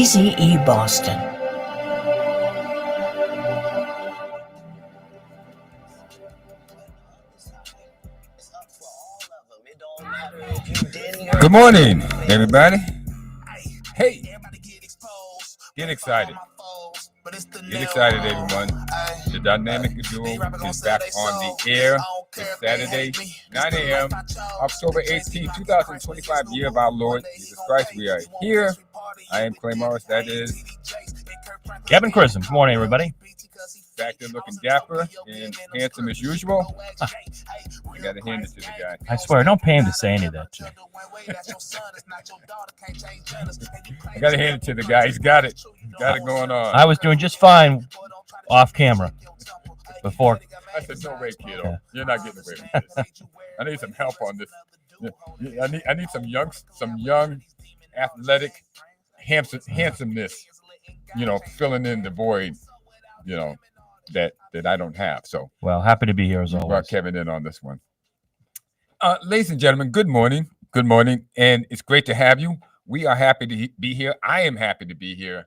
WEZE Boston. Good morning, everybody. Hey, get excited. Get excited, everyone. The dynamic duo is back on the air. It's Saturday, 9 a.m., October 18th, 2025, year of our Lord Jesus Christ. We are here. I am Clay Morris. That is Kevin Chrisom. Good morning, everybody. Back there looking dapper and handsome as usual. I got to hand it to the guy. I swear, don't pay him to say any of that, too. I got to hand it to the guy. He's got it. He's got it going on. I was doing just fine off camera before. I said, no way, kiddo. Yeah. You're not getting away with this. I need some help on this. I need some young, athletic handsomeness, filling in the void, that I don't have. So, well, happy to be here as always. Brought Kevin in on this one. Ladies and gentlemen, good morning. Good morning. And it's great to have you. We are happy to be here. I am happy to be here.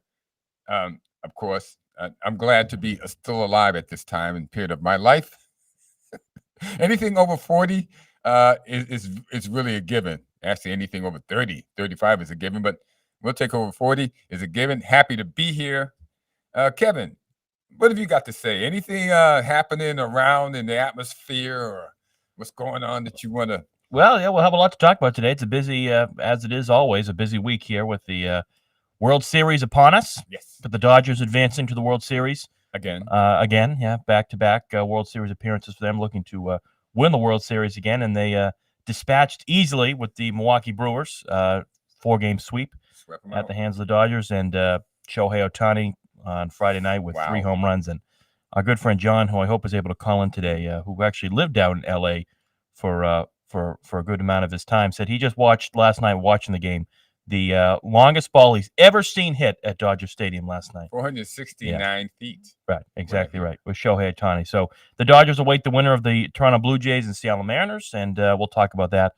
Of course, I'm glad to be still alive at this time and period of my life. Anything over 40 is really a given. Actually, anything over 30, 35 is a given, but we'll take over 40 is a given. Happy to be here. Kevin, what have you got to say? Anything happening around in the atmosphere or what's going on that you want to? Well, yeah, we'll have a lot to talk about today. It's a busy, as it is always, a busy week here with the World Series upon us. Yes. With the Dodgers advancing to the World Series. Again, back-to-back World Series appearances for them, looking to win the World Series again. And they dispatched easily with the Milwaukee Brewers, 4-game sweep at the hands of the Dodgers. And Shohei Ohtani on Friday night with 3 home runs. And our good friend John, who I hope is able to call in today, who actually lived out in L.A. for a good amount of his time, said he just watched last night, watching the game, the longest ball he's ever seen hit at Dodger Stadium last night. 469 feet. Right, exactly right, with Shohei Ohtani. So the Dodgers await the winner of the Toronto Blue Jays and Seattle Mariners, and we'll talk about that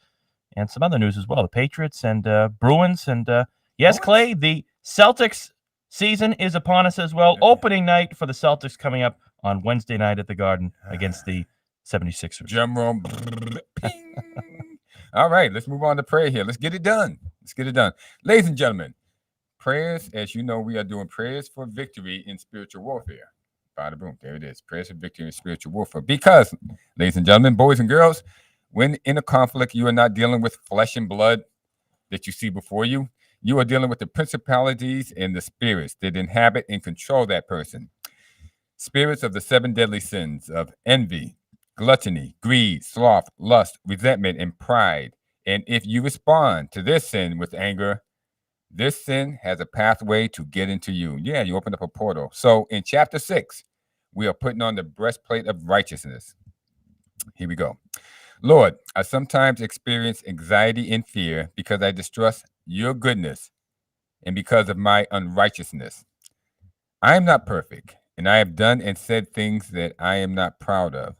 and some other news as well. The Patriots and Bruins, and yes, Clay, the Celtics season is upon us as well. Opening night for the Celtics coming up on Wednesday night at the Garden against the 76ers. Drum roll. All right, let's move on to prayer here. Let's get it done. Ladies and gentlemen, prayers, as you know, we are doing prayers for victory in spiritual warfare. Bada boom, there it is. Prayers for victory in spiritual warfare. Because, ladies and gentlemen, boys and girls, when in a conflict, you are not dealing with flesh and blood that you see before you. You are dealing with the principalities and the spirits that inhabit and control that person. Spirits of the 7 deadly sins of envy, gluttony, greed, sloth, lust, resentment, and pride. And if you respond to this sin with anger, this sin has a pathway to get into you. Yeah, you open up a portal. So in chapter 6, we are putting on the breastplate of righteousness. Here we go. Lord, I sometimes experience anxiety and fear because I distrust your goodness and because of my unrighteousness. I am not perfect, and I have done and said things that I am not proud of.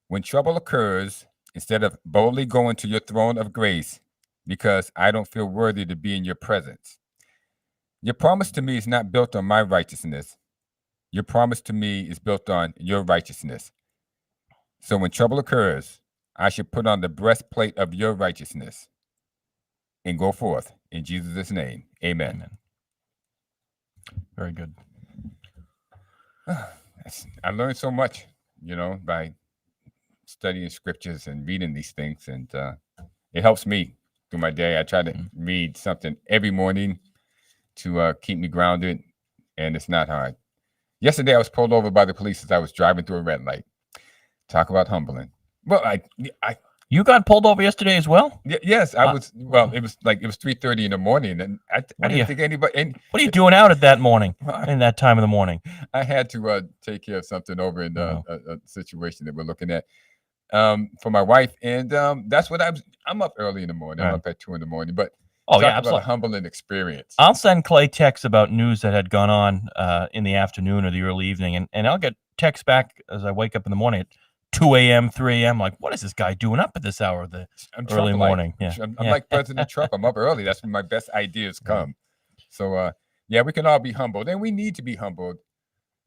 When trouble occurs, instead of boldly going to your throne of grace, because I don't feel worthy to be in your presence. Your promise to me is not built on my righteousness. Your promise to me is built on your righteousness. So when trouble occurs, I should put on the breastplate of your righteousness and go forth in Jesus' name. Amen. Very good. I learned so much, by studying scriptures and reading these things, and it helps me through my day. I try to read something every morning to keep me grounded, and it's not hard. Yesterday, I was pulled over by the police as I was driving through a red light. Talk about humbling. Well, you got pulled over yesterday as well? Yes, I was. Well, it was 3:30 in the morning, and I didn't think anybody. What are you doing out at that morning? In that time of the morning? I had to take care of something over in a situation that we're looking at for my wife, and that's what I'm up early in the morning. I'm up at 2 a.m, but about a humbling experience. I'll send Clay texts about news that had gone on in the afternoon or the early evening, and I'll get texts back as I wake up in the morning at 2 a.m., 3 a.m. Like, what is this guy doing up at this hour of the early morning? I'm like President Trump. I'm up early. That's when my best ideas come. So Yeah, we can all be humbled, and we need to be humbled.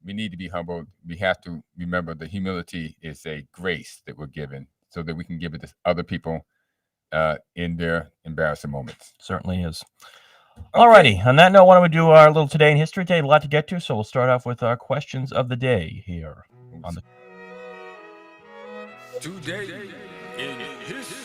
We need to be humbled. We have to remember that humility is a grace that we're given so that we can give it to other people in their embarrassing moments. Certainly is. All righty. On that note, why don't we do our little Today in History Day? A lot to get to, so we'll start off with our questions of the day here on the Today in History.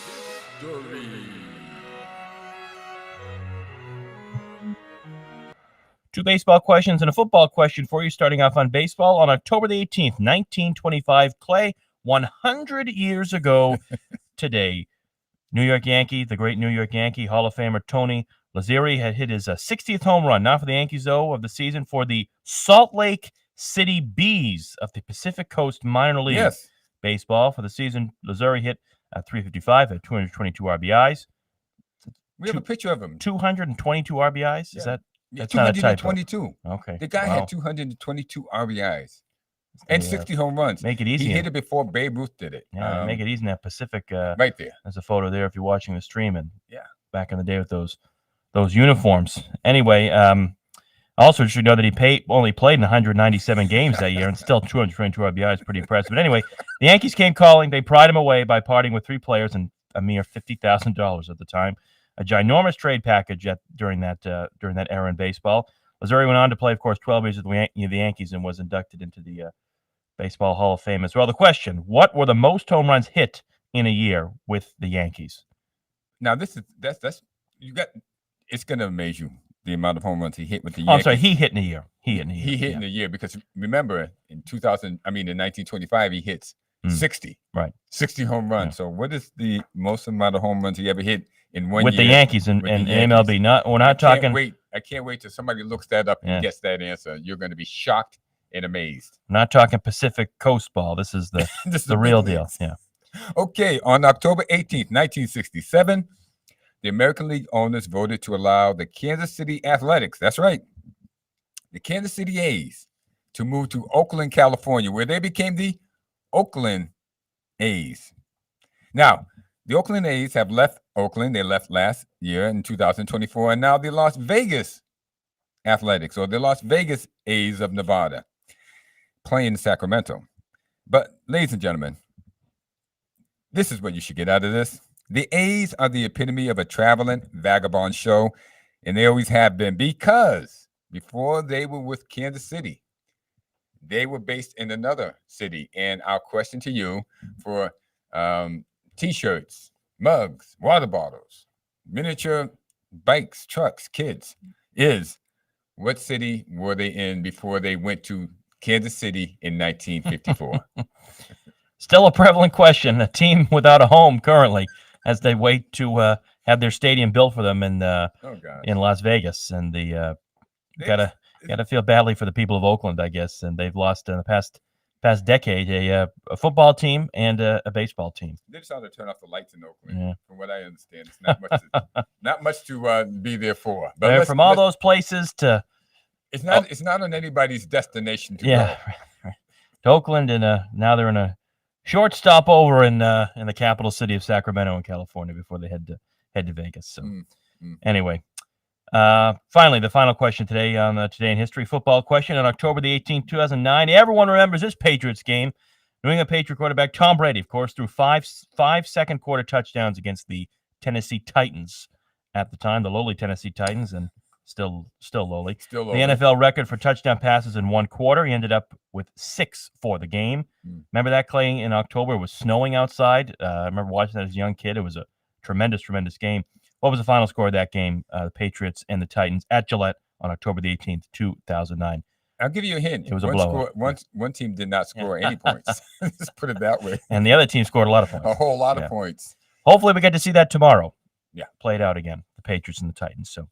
Two baseball questions and a football question for you, starting off on baseball. On October the 18th, 1925, Clay, 100 years ago today, New York Yankee, the great New York Yankee, Hall of Famer tonylazzeri had hit his 60th home run, not for the Yankees, though, of the season, for the Salt Lake City Bees of the Pacific Coast Minor League. Yes. Baseball. For the season, Lazzeri hit 355 at 222 RBIs. We have a picture of him. 222 RBIs? Yeah. Is that? Yeah, That's not a typo. 222. Okay. The guy had 222 RBIs and 60 home runs. Make it easy. He hit it before Babe Ruth did it. Yeah, make it easy in that Pacific. Right there. There's a photo there if you're watching the stream. And yeah, back in the day with those uniforms. Anyway, also should know that he only played in 197 games that year and still 222 RBIs. Pretty impressive. But anyway, the Yankees came calling. They pried him away by parting with 3 players and a mere $50,000 at the time. A ginormous trade package during that era in baseball. Lazzeri went on to play, of course, 12 years with the Yankees and was inducted into the Baseball Hall of Fame as well. The question: what were the most home runs hit in a year with the Yankees? Now that's it's going to amaze you the amount of home runs he hit with the Yankees. Oh, I'm sorry, he hit in a year. He hit in a year because remember in 1925 he hits 60. Right. 60 home runs. Yeah. So what is the most amount of home runs he ever hit in one year with the Yankees and MLB? We're not talking. I can't wait till somebody looks that up and gets that answer. You're going to be shocked and amazed. I'm not talking Pacific Coast ball. This is the this is the real deal. Yeah. Okay. On October 18th, 1967, the American League owners voted to allow the Kansas City Athletics, that's right, the Kansas City A's, to move to Oakland, California, where they became the Oakland A's. Now, the Oakland A's have left Oakland. They left last year in 2024, and now the Las Vegas Athletics, or the Las Vegas A's of Nevada, play in Sacramento. But, ladies and gentlemen, this is what you should get out of this. The A's are the epitome of a traveling vagabond show, and they always have been, because before they were with Kansas City, they were based in another city. And our question to you for T-shirts, mugs, water bottles, miniature bikes, trucks, kids, is what city were they in before they went to Kansas City in 1954? Still a prevalent question. A team without a home currently, as they wait to have their stadium built for them in Las Vegas, and the gotta feel badly for the people of Oakland, I guess, and they've lost in the past decade a football team and a baseball team. They decided to turn off the lights in Oakland. Yeah. From what I understand, it's not much to be there for. But from all those places to it's not on anybody's destination to go. To Oakland, and now they're in a short stop over in the capital city of Sacramento in California before they head to Vegas. So anyway, finally, the final question today on Today in History football question. On October the 18th, 2009, everyone remembers this Patriots game. New England Patriot quarterback Tom Brady, of course, threw five second quarter touchdowns against the Tennessee Titans at the time, the lowly Tennessee Titans, and still lowly. The NFL record for touchdown passes in one quarter. He ended up with 6 for the game. Remember that, Clay? In October, it was snowing outside. I remember watching that as a young kid. It was a tremendous game. What was the final score of that game? The Patriots and the Titans at Gillette on October the 18th, 2009. I'll give you a hint. It was a blowout. One team did not score any points. Let's put it that way. And the other team scored a lot of points. A whole lot of points. Hopefully we get to see that tomorrow. Yeah. Played out again, the Patriots and the Titans. So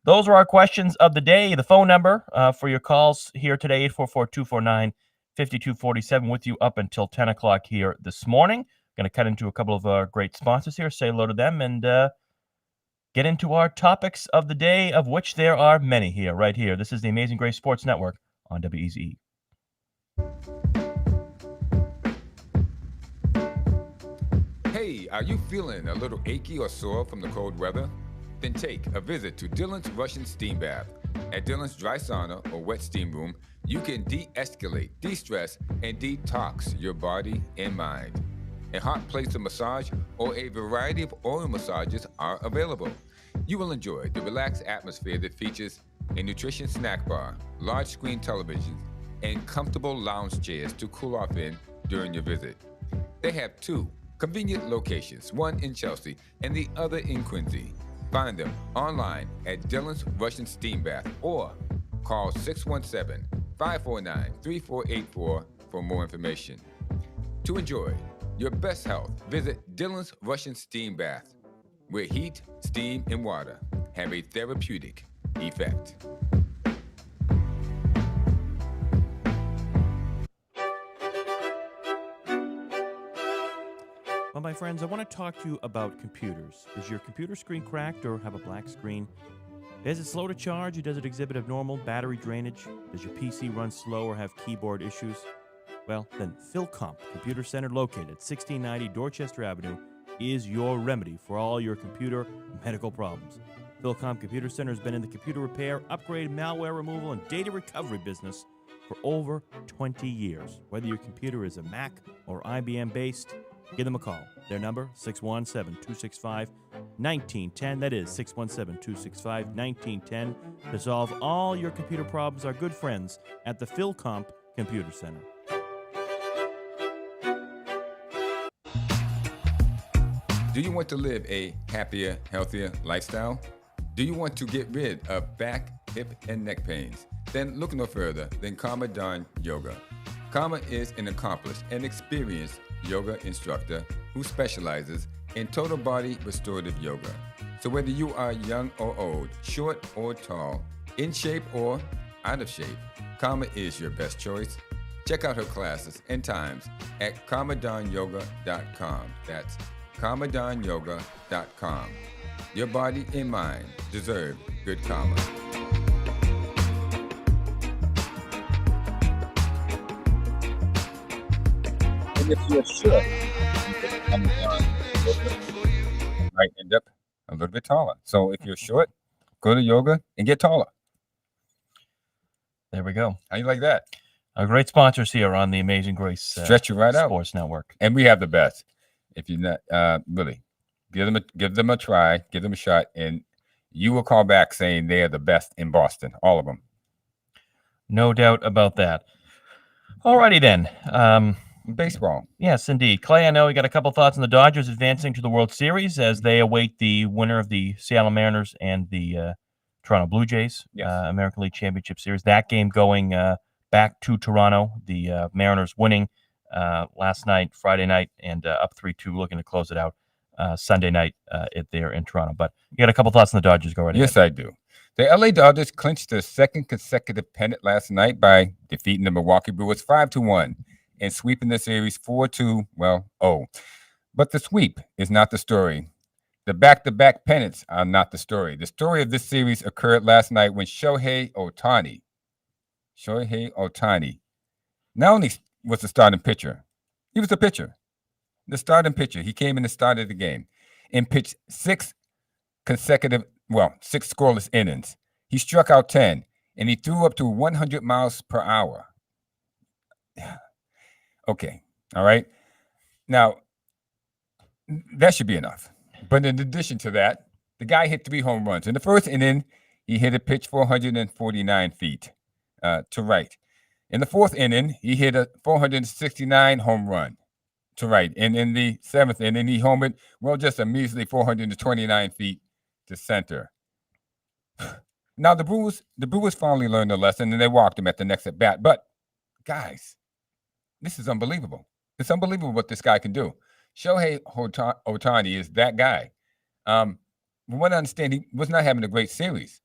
those are our questions of the day. The phone number for your calls here today, 844-249-5247, with you up until 10 o'clock here this morning. Going to cut into a couple of great sponsors here, say hello to them, and get into our topics of the day, of which there are many here, right here. This is the Amazing Grace Sports Network on WEZE. Hey, are you feeling a little achy or sore from the cold weather? Then take a visit to Dylan's Russian Steam Bath. At Dylan's Dry Sauna or Wet Steam Room, you can de-escalate, de-stress, and detox your body and mind. A hot place to massage or a variety of oil massages are available. You will enjoy the relaxed atmosphere that features a nutritious snack bar, large screen televisions, and comfortable lounge chairs to cool off in during your visit. They have 2 convenient locations, one in Chelsea and the other in Quincy. Find them online at Dylan's Russian Steam Bath or call 617-549-3484 for more information. To enjoy your best health, visit Dylan's Russian Steam Bath, where heat, steam, and water have a therapeutic effect. Well, my friends, I want to talk to you about computers. Is your computer screen cracked or have a black screen? Is it slow to charge or does it exhibit abnormal battery drainage? Does your PC run slow or have keyboard issues? Well, then PhilComp Computer Center, located at 1690 Dorchester Avenue, is your remedy for all your computer and medical problems. PhilComp Computer Center has been in the computer repair, upgrade, malware removal, and data recovery business for over 20 years. Whether your computer is a Mac or IBM based, give them a call. Their number, 617-265-1910. That is 617-265-1910. To solve all your computer problems, our good friends at the PhilComp Computer Center. Do you want to live a happier, healthier lifestyle? Do you want to get rid of back, hip, and neck pains? Then look no further than Karma Don Yoga. Karma is an accomplished and experienced yoga instructor who specializes in total body restorative yoga. So whether you are young or old, short or tall, in shape or out of shape, Karma is your best choice. Check out her classes and times at karmadonyoga.com. That's karmadonyoga.com. Your body and mind deserve good karma. And if you're short, you might end up a little bit taller. So if you're short, go to yoga and get taller. There we go. How you like that? Great sponsors here on the Amazing Grace Stretch you right Sports Network. And we have the best. If you're not really, give them a try, give them a shot, and you will call back saying they are the best in Boston, all of them. No doubt about that. Alrighty then. Baseball. Yes, indeed. Clay, I know you got a couple thoughts on the Dodgers advancing to the World Series as they await the winner of the Seattle Mariners and the Toronto Blue Jays American League Championship Series. That game going back to Toronto. The Mariners winning last night, Friday night, and up 3-2, looking to close it out Sunday night there in Toronto. But you got a couple thoughts on the Dodgers. Go right ahead. Yes, I do. The LA Dodgers clinched their second consecutive pennant last night by defeating the Milwaukee Brewers 5-1 and sweeping the series 4-2, But the sweep is not the story. The back-to-back pennants are not the story. The story of this series occurred last night when Shohei Ohtani not only was the starting pitcher, he was the pitcher. The starting pitcher. He came in and started the game and pitched 6 scoreless innings. He struck out 10, and he threw up to 100 miles per hour. Okay, all right. Now, that should be enough. But in addition to that, the guy hit 3 home runs. In the first inning, he hit a pitch 449 feet to right. In the fourth inning, he hit a 469 home run to right. And in the 7th inning, he homered, just a measly 429 feet to center. Now, the Brewers finally learned their lesson, and they walked him at the next at-bat. But, guys, this is unbelievable. It's unbelievable what this guy can do. Shohei Ohtani is that guy. From what I understand, he was not having a great series.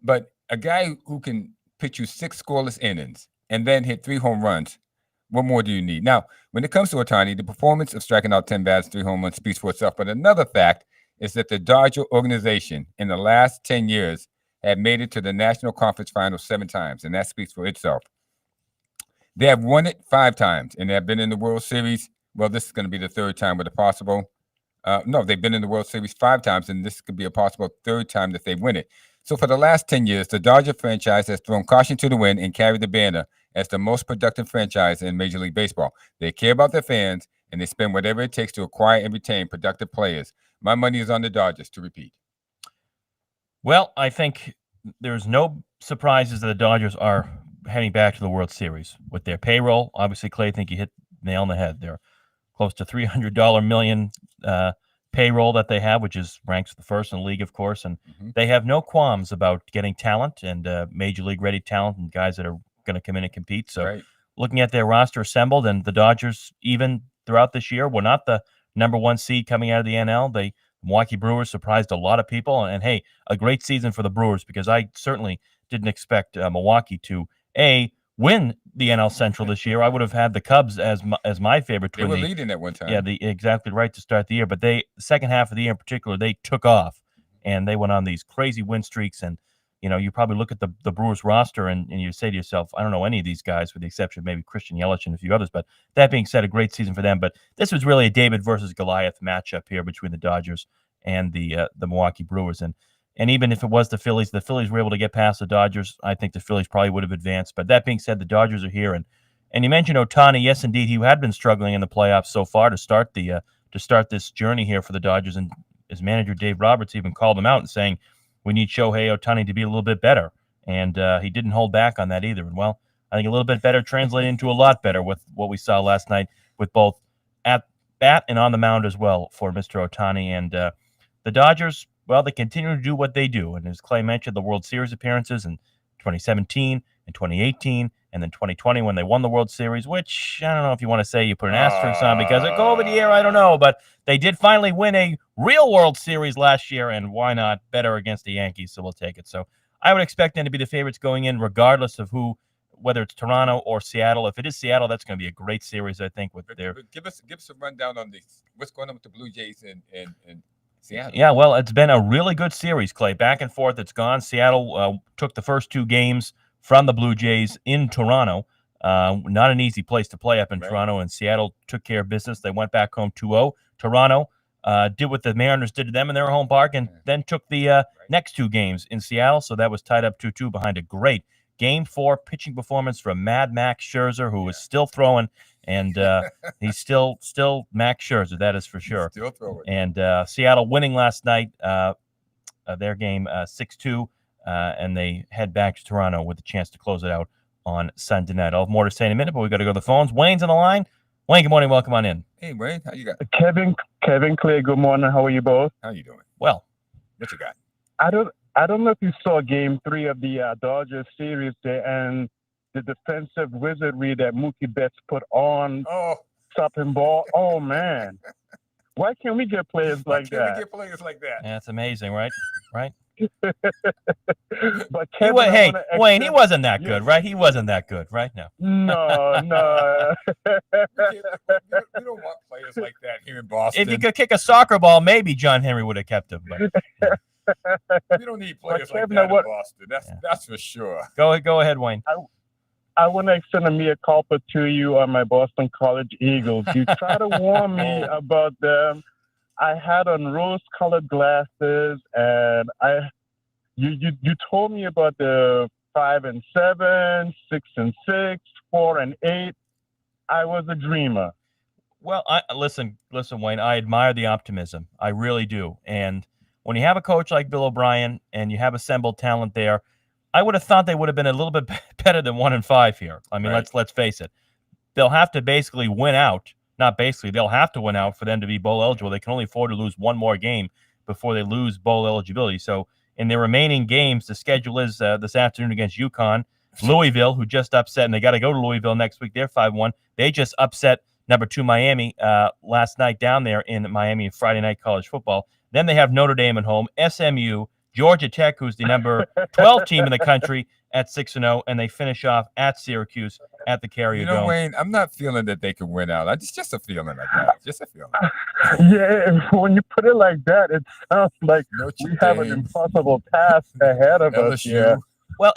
But a guy who can pitch you 6 scoreless innings and then hit 3 home runs, what more do you need? Now, when it comes to Ohtani, the performance of striking out 10 batters, 3 home runs speaks for itself. But another fact is that the Dodger organization in the last 10 years have made it to the National Conference Finals 7 times, and that speaks for itself. They have won it 5 times, and they have been in the World Series. Well, this is going to be the 3rd time with a possible. They've been in the World Series 5 times, and this could be a possible 3rd time that they win it. So for the last 10 years, the Dodger franchise has thrown caution to the wind and carried the banner as the most productive franchise in Major League Baseball. They care about their fans, and they spend whatever it takes to acquire and retain productive players. My money is on the Dodgers to repeat. Well, I think there's no surprises that the Dodgers are heading back to the World Series with their payroll. Obviously, Clay, I think you hit the nail on the head. They're close to $300 million payroll that they have, which is ranks the first in the league, of course. And they have no qualms about getting talent and major league ready talent and guys that are going to come in and compete. So looking at their roster assembled, and the Dodgers, even throughout this year, were not the number one seed coming out of the NL. The Milwaukee Brewers surprised a lot of people. And hey, a great season for the Brewers, because I certainly didn't expect Milwaukee to, win the NL Central this year. I would have had the Cubs as my favorite. They were leading at one time. Yeah, exactly right to start the year. But the second half of the year in particular, they took off, and they went on these crazy win streaks. And, you probably look at the Brewers roster and you say to yourself, I don't know any of these guys with the exception of maybe Christian Yelich and a few others. But that being said, a great season for them. But this was really a David versus Goliath matchup here between the Dodgers and the Milwaukee Brewers. And even if it was the Phillies were able to get past the Dodgers. I think the Phillies probably would have advanced. But that being said, the Dodgers are here. And you mentioned Ohtani. Yes, indeed, he had been struggling in the playoffs so far to start this journey here for the Dodgers. And his manager, Dave Roberts, even called him out and saying, we need Shohei Ohtani to be a little bit better. And he didn't hold back on that either. And, well, I think a little bit better translated into a lot better with what we saw last night with both at bat and on the mound as well for Mr. Ohtani. And the Dodgers, well, they continue to do what they do. And as Clay mentioned, the World Series appearances in 2017 and 2018 and then 2020 when they won the World Series, which I don't know if you want to say you put an asterisk on because of COVID year, I don't know. But they did finally win a real World Series last year, and why not? Better against the Yankees, so we'll take it. So I would expect them to be the favorites going in, regardless of whether it's Toronto or Seattle. If it is Seattle, that's going to be a great series, I think. Give us a rundown on what's going on with the Blue Jays and Seattle. Yeah, well, it's been a really good series, Clay. Back and forth, it's gone. Seattle took the first two games from the Blue Jays in Toronto. Not an easy place to play up in Toronto, and Seattle took care of business. They went back home 2-0. Toronto did what the Mariners did to them in their home park, and then took the next two games in Seattle. So that was tied up 2-2 behind a great Game 4 pitching performance from Mad Max Scherzer, who is still throwing, and he's still Max Scherzer, that is for sure. Still throwing. And Seattle winning last night, their game 6-2, and they head back to Toronto with a chance to close it out on Sunday night. I'll have more to say in a minute, but we got to go to the phones. Wayne's on the line. Wayne, good morning. Welcome on in. Hey, Wayne, how you got? Kevin, Clay, good morning. How are you both? How you doing? Well, what you got? I don't know if you saw Game 3 of the Dodgers series there, and the defensive wizardry that Mookie Betts put on stopping ball. Oh man, why can't we get players like that? We get players like that? That's amazing, right? Right. But Kevin, Wayne, he wasn't that good, right? He wasn't that good, right? No. No. We don't want players like that here in Boston. If you could kick a soccer ball, maybe John Henry would have kept him. But we don't need players like that in Boston. That's for sure. Go ahead, Wayne. I want to extend a mea culpa to you on my Boston College Eagles. You try to warn me about them. I had on rose-colored glasses, and you told me about the 5-7, 6-6, 4-8. I was a dreamer. Well, listen, Wayne. I admire the optimism. I really do. And when you have a coach like Bill O'Brien and you have assembled talent there, I would have thought they would have been a little bit better than 1-5 here. I mean, let's face it. They'll have to basically win out. Not basically, they'll have to win out for them to be bowl eligible. They can only afford to lose one more game before they lose bowl eligibility. So in their remaining games, the schedule is this afternoon against UConn, Louisville, who just upset, and they got to go to Louisville next week. They're 5-1. They just upset number 2 Miami last night down there in Miami in Friday night college football. Then they have Notre Dame at home, SMU, Georgia Tech, who's the number 12 team in the country at 6-0, and they finish off at Syracuse at the Carrier Dome. Wayne, I'm not feeling that they can win out. It's just a feeling like that. Just a feeling. Yeah, when you put it like that, it sounds like we have an impossible task ahead of us. Yeah. Well,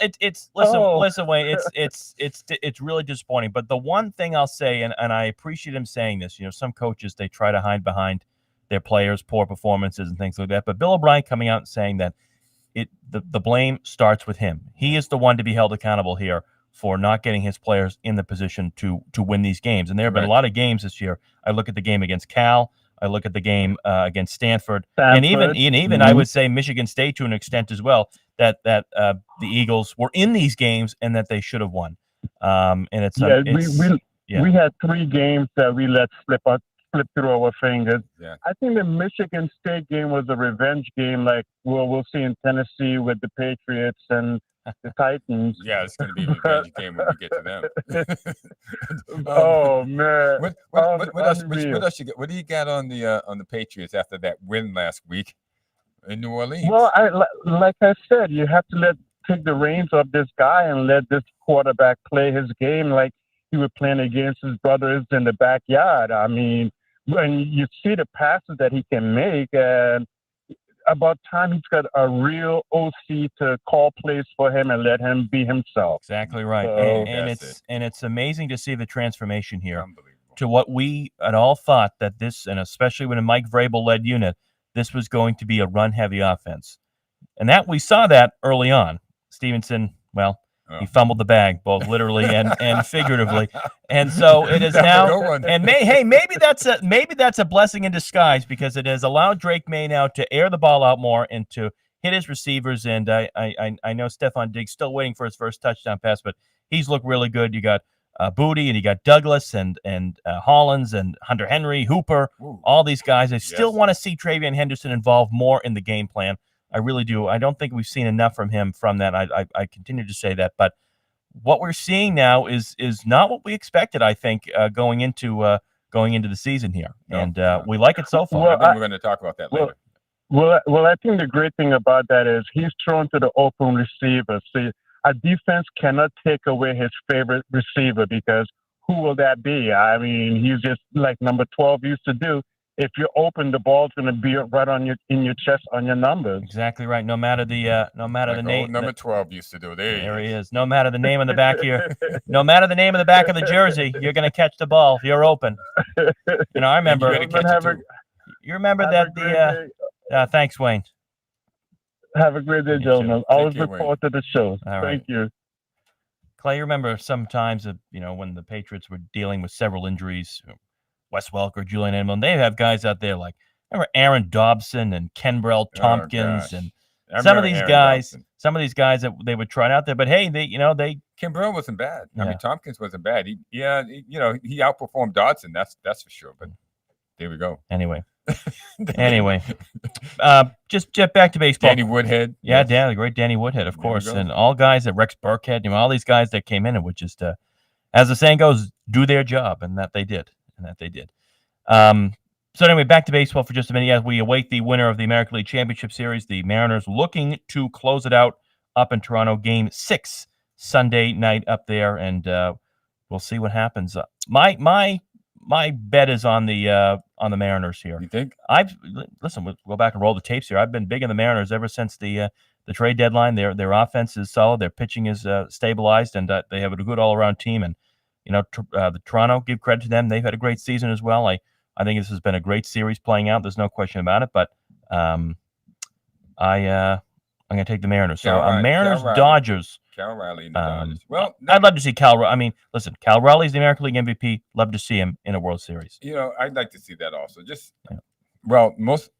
listen, Wayne. It's really disappointing. But the one thing I'll say, and I appreciate him saying this. Some coaches, they try to hide behind their players' poor performances and things like that. But Bill O'Brien coming out and saying that the blame starts with him. He is the one to be held accountable here for not getting his players in the position to win these games. And there have been a lot of games this year. I look at the game against Cal. I look at the game against Stanford. And even I would say Michigan State to an extent as well, that the Eagles were in these games and that they should have won. And we had 3 games that we let slip through our fingers. Yeah. I think the Michigan State game was a revenge game, like we'll see in Tennessee with the Patriots and the Titans. Yeah, it's going to be a revenge game when we get to them. Oh man! What else you got? What do you got on the Patriots after that win last week in New Orleans? Well, like I said, you have to take the reins of this guy and let this quarterback play his game like he was playing against his brothers in the backyard. I mean, when you see the passes that he can make, and about time he's got a real OC to call plays for him and let him be himself. Exactly right. So, and it's amazing to see the transformation here to what we had all thought that this, and especially when a Mike Vrabel led unit, this was going to be a run-heavy offense. And that we saw that early on. Stevenson, well, he fumbled the bag, both literally and figuratively, and so it is now. And maybe that's a blessing in disguise, because it has allowed Drake May now to air the ball out more and to hit his receivers. And I know Stephon Diggs still waiting for his first touchdown pass, but he's looked really good. You got Booty, and you got Douglas and Hollins and Hunter Henry, Hooper, all these guys. I still want to see Travion Henderson involved more in the game plan. I really do. I don't think we've seen enough from him from that. I continue to say that, but what we're seeing now is not what we expected. I think going into the season here, we like it so far. Well, I think we're going to talk about that later. Well, I think the great thing about that is he's thrown to the open receiver. See, a defense cannot take away his favorite receiver, because who will that be? I mean, he's just like number 12 used to do. If you're open, the ball's going to be right in your chest on your numbers. Exactly right. No matter the name. Number 12 used to do. There he is. No matter the name on the back of no matter the name of the back of the jersey, you're going to catch the ball. You're open. I remember. You remember that thanks, Wayne. Have a great day, gentlemen. Always look forward to the show. Thank you. Clay, you remember sometimes when the Patriots were dealing with several injuries. Wes Welker, Julian Edelman, they have guys out there like, remember Aaron Dobson and Kenbrell Tompkins and some of these guys that they would try out there. But hey, Kenbrell wasn't bad. I mean, Tompkins wasn't bad. He outperformed Dodson. That's for sure. But there we go. Anyway, just back to baseball. Danny Woodhead. Yeah, the great Danny Woodhead, of course, and all guys that Rex Burkhead, all these guys that came in and would just, as the saying goes, do their job, and that they did. So anyway, back to baseball for just a minute. As we await the winner of the American League Championship Series, the Mariners looking to close it out up in Toronto. Game 6 Sunday night up there, and we'll see what happens. My bet is on the Mariners here. You think? Listen. We'll go back and roll the tapes here. I've been big in the Mariners ever since the trade deadline. Their offense is solid. Their pitching is stabilized, and they have a good all around team. And the Toronto, give credit to them. They've had a great season as well. I think this has been a great series playing out. There's no question about it. But I'm going to take the Mariners. So Mariners-Dodgers. Cal Raleigh and the Dodgers. Well, I'd love to see Cal. I mean, listen, Cal Raleigh's the American League MVP. Love to see him in a World Series. I'd like to see that also. Most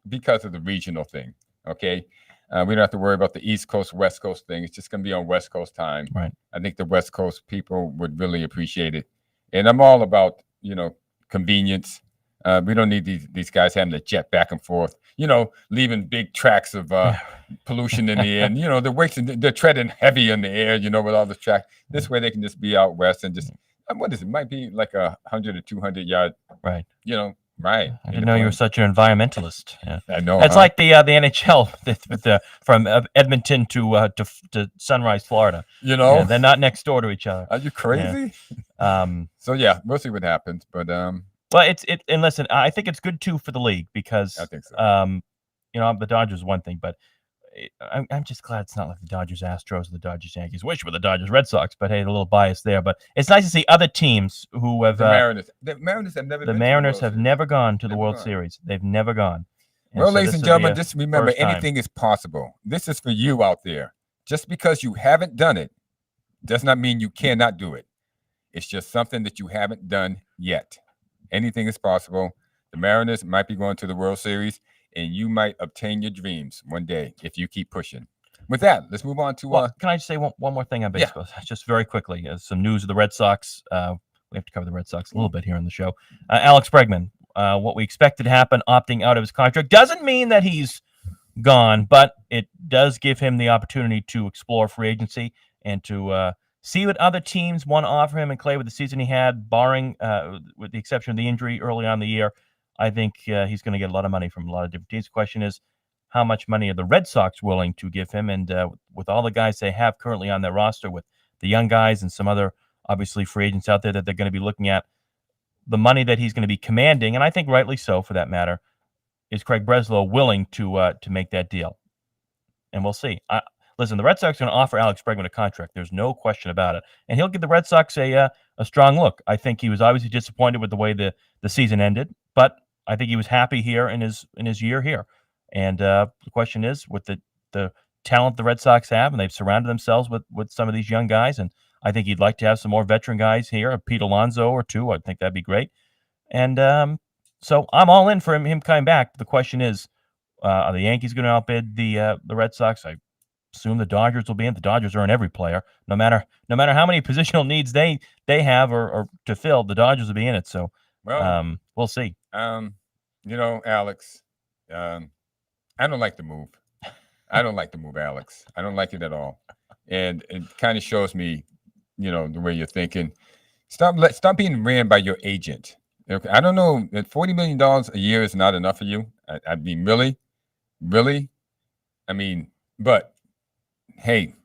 because of the regional thing. Okay. We don't have to worry about the East Coast, West Coast thing. It's just going to be on West Coast time. Right. I think the West Coast people would really appreciate it. And I'm all about, convenience. We don't need these guys having to jet back and forth, leaving big tracks of pollution in the air. And, they're treading heavy in the air, with all the track. This way they can just be out west and just, what is it? Might be like 100 or 200 yard. Right. Right. I didn't know you were such an environmentalist. Yeah. I know. It's like the NHL from Edmonton to Sunrise, Florida. They're not next door to each other. Are you crazy? Yeah. So we'll see what happens. But and listen, I think it's good too for the league because I think so. The Dodgers one thing, but I'm just glad it's not like the Dodgers Astros or the Dodgers Yankees. Wish were the Dodgers Red Sox, but hey, a little bias there. But it's nice to see other teams who have the Mariners. The Mariners have never. The Mariners have never gone to the World Series. They've never gone. Well, ladies and gentlemen, just remember, anything is possible. This is for you out there. Just because you haven't done it does not mean you cannot do it. It's just something that you haven't done yet. Anything is possible. The Mariners might be going to the World Series, and you might obtain your dreams one day if you keep pushing. With that, let's move on to. Can I just say one more thing on baseball? Yeah. Just very quickly, some news of the Red Sox. We have to cover the Red Sox a little bit here on the show. Alex Bregman, what we expected to happen, opting out of his contract, doesn't mean that he's gone, but it does give him the opportunity to explore free agency and to see what other teams want to offer him. And Clay, with the season he had, barring with the exception of the injury early on in the year, I think he's going to get a lot of money from a lot of different teams. The question is, how much money are the Red Sox willing to give him? And with all the guys they have currently on their roster, with the young guys and some other obviously free agents out there that they're going to be looking at, the money that he's going to be commanding, and I think rightly so for that matter, is Craig Breslow willing to make that deal? And we'll see. Listen, the Red Sox are going to offer Alex Bregman a contract. There's no question about it. And he'll give the Red Sox a strong look. I think he was obviously disappointed with the way the season ended, but I think he was happy here in his year here. And the question is, with the talent the Red Sox have, and they've surrounded themselves with some of these young guys, and I think he'd like to have some more veteran guys here, Pete Alonso or two. I think that'd be great. And so I'm all in for him coming back. The question is, are the Yankees going to outbid the Red Sox? I assume the Dodgers will be in. The Dodgers are in every player, no matter how many positional needs they have or to fill. The Dodgers will be in it. So we'll see. Alex, I don't like the move. I don't like the move, Alex. I don't like it at all. And it kind of shows me, the way you're thinking. Stop being ran by your agent. Okay, I don't know that $40 million a year is not enough for you. I mean, really? I mean, but hey,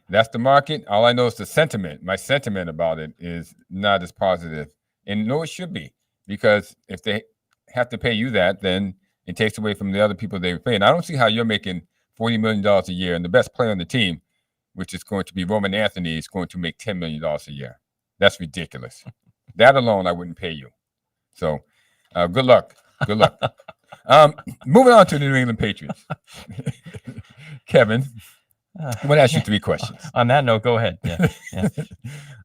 that's the market. All I know is the sentiment. My sentiment about it is not as positive. And no, it should be, because if they have to pay you that, then it takes away from the other people they were paying. I don't see how you're making $40 million a year, and the best player on the team, which is going to be Roman Anthony, is going to make $10 million a year. That's ridiculous. That alone, I wouldn't pay you. So, good luck. Good luck. Moving on to the New England Patriots. Kevin, I'm going to ask you 3 questions. On that note, go ahead. Yeah.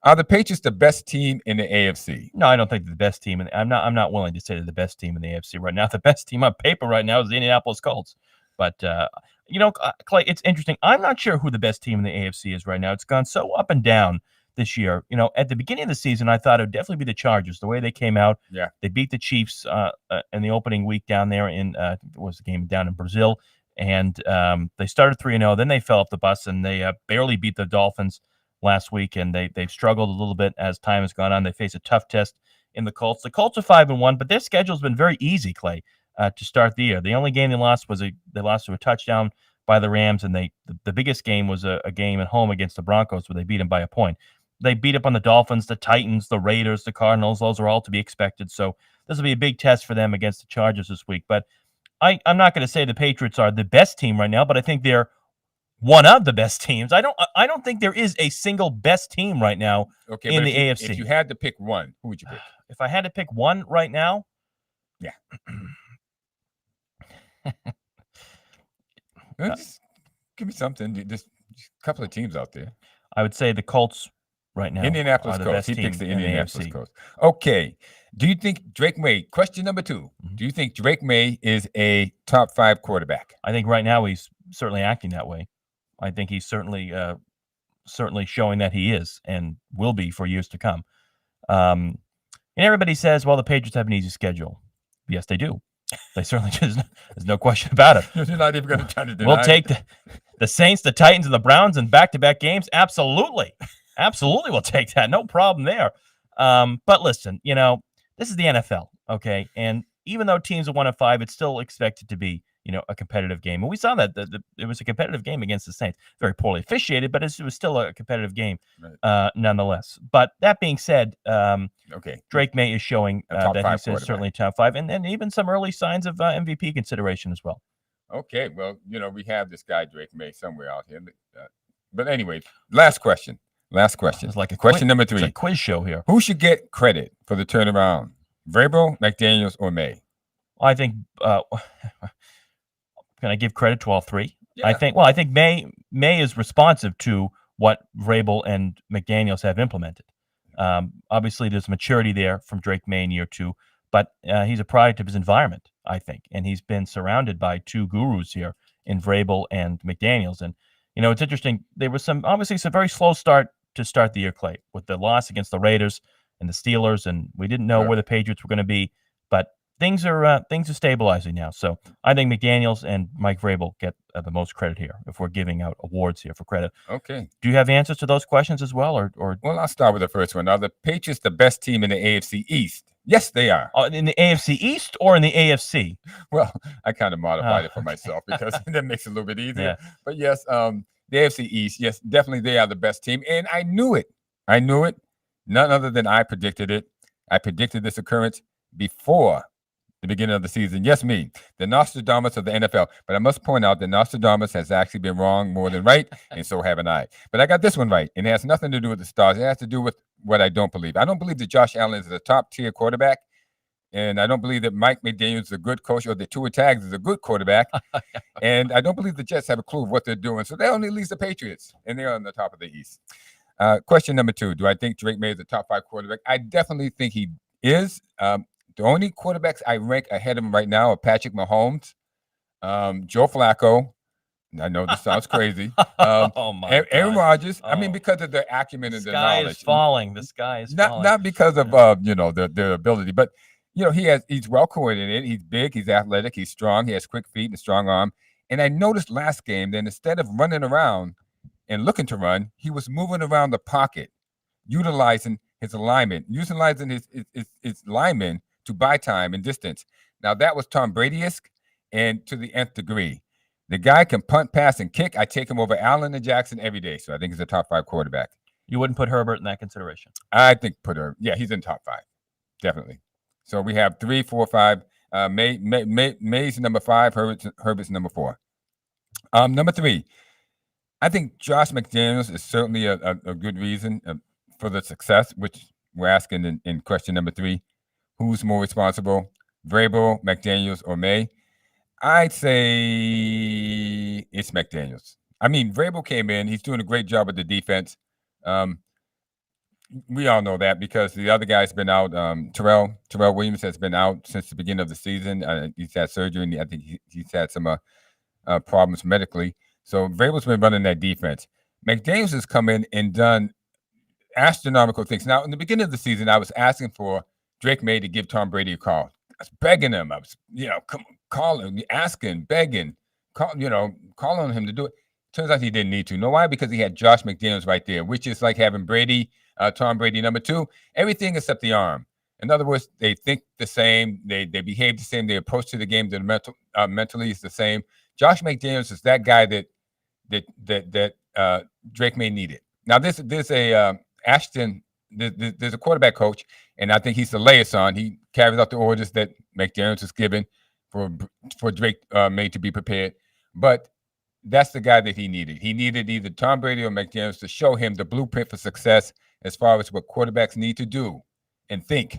Are the Patriots the best team in the AFC? No, I don't think they're the best team. And I'm not willing to say they're the best team in the AFC right now. The best team on paper right now is the Indianapolis Colts. But, Clay, it's interesting. I'm not sure who the best team in the AFC is right now. It's gone so up and down this year. At the beginning of the season, I thought it would definitely be the Chargers, the way they came out. Yeah. They beat the Chiefs in the opening week down there in, I think it was the game down in Brazil. And they started 3-0. Then they fell off the bus, and they barely beat the Dolphins last week. And they've struggled a little bit as time has gone on. They face a tough test in the Colts. The Colts are 5-1, but their schedule's been very easy, Clay, to start the year. The only game they lost was they lost to a touchdown by the Rams, and the biggest game was a game at home against the Broncos where they beat them by a point. They beat up on the Dolphins, the Titans, the Raiders, the Cardinals. Those are all to be expected. So this will be a big test for them against the Chargers this week. But I'm not going to say the Patriots are the best team right now, but I think they're one of the best teams. I don't think there is a single best team right now in the AFC. If you had to pick one, who would you pick? If I had to pick one right now, yeah. Give me something. There's a couple of teams out there. I would say the Colts right now. Indianapolis Colts. He picks the Indianapolis Colts. Okay. Do you think Drake May, question number 2, do you think Drake May is a top 5 quarterback? I think right now he's certainly acting that way. I think he's certainly showing that he is and will be for years to come. And everybody says, well, the Patriots have an easy schedule. Yes, they do. They certainly do. There's no question about it. You're not even going to try to deny We'll take the Saints, the Titans, and the Browns in back-to-back games. Absolutely. Absolutely, we'll take that. No problem there. But listen, this is the NFL, okay? And even though teams are 1-5, it's still expected to be, a competitive game. And we saw that it was a competitive game against the Saints. Very poorly officiated, but it was still a competitive game, nonetheless. But that being said, Drake May is showing that he's certainly top 5, and even some early signs of MVP consideration as well. Okay, well, we have this guy Drake May somewhere out here. But anyway, last question. It's like question number 3. It's a quiz show here. Who should get credit for the turnaround? Vrabel, McDaniels, or May? I think Can I give credit to all three? Yeah. I think May is responsive to what Vrabel and McDaniels have implemented. Obviously, there's maturity there from Drake May in year 2, but he's a product of his environment, I think, and he's been surrounded by two gurus here in Vrabel and McDaniels. And it's interesting. There was obviously some very slow start to start the year, Clay, with the loss against the Raiders and the Steelers, and we didn't know where the Patriots were going to be, but things are stabilizing now. So I think McDaniels and Mike Vrabel get the most credit here if we're giving out awards here for credit. Okay. Do you have answers to those questions as well, or? Well, I'll start with the first one. Are the Patriots the best team in the AFC East? Yes, they are. In the AFC East or in the AFC? Well, I kind of modified it for myself because that makes it a little bit easier. Yeah. But yes, the AFC East, yes, definitely they are the best team, and I knew it. None other than I predicted it. I predicted this occurrence before the beginning of the season. Yes, me, the Nostradamus of the NFL. But I must point out that Nostradamus has actually been wrong more than right, and so haven't I. But I got this one right, and it has nothing to do with the stars. It has to do with what I don't believe. I don't believe that Josh Allen is a top-tier quarterback, and I don't believe that Mike McDaniels is a good coach or that Tua Tags is a good quarterback, and I don't believe the Jets have a clue of what they're doing. So they only lead the Patriots, and they're on the top of the East. Question number 2, do I think Drake May is a top 5 quarterback? I definitely think he is. The only quarterbacks I rank ahead of him right now are Patrick Mahomes, Joe Flacco. I know this sounds crazy. Aaron Rodgers. I mean, because of their acumen and their knowledge. The sky is falling. Not because of their ability, but he's well coordinated. He's big. He's athletic. He's strong. He has quick feet and a strong arm. And I noticed last game that instead of running around and looking to run, he was moving around the pocket, utilizing his alignment, utilizing his linemen to buy time and distance. Now, that was Tom Brady-esque and to the nth degree. The guy can punt, pass, and kick. I take him over Allen and Jackson every day, so I think he's a top 5 quarterback. You wouldn't put Herbert in that consideration? I think he's in top 5, definitely. So we have 3, 4, 5. May's number 5, Herbert's number 4. Number 3, I think Josh McDaniels is certainly a good reason for the success, which we're asking in question number 3. Who's more responsible, Vrabel, McDaniels, or May? I'd say it's McDaniels. I mean, Vrabel came in. He's doing a great job with the defense. We all know that because the other guy's been out. Terrell Williams has been out since the beginning of the season. He's had surgery, and I think he's had some problems medically. So Vrabel's been running that defense. McDaniels has come in and done astronomical things. Now, in the beginning of the season, I was asking for Drake May to give Tom Brady a call. I was begging him. I was, calling, asking, begging, calling on him to do it. Turns out he didn't need to. Know why? Because he had Josh McDaniels right there, which is like having Brady, Tom Brady, number 2, everything except the arm. In other words, they think the same, they behave the same, they approach to the game, their mentally is the same. Josh McDaniels is that guy that Drake May needed. Now, there's a quarterback coach, and I think he's the liaison. He carries out the orders that McDaniels is given for Drake May to be prepared. But that's the guy that he needed. He needed either Tom Brady or McDaniels to show him the blueprint for success as far as what quarterbacks need to do and think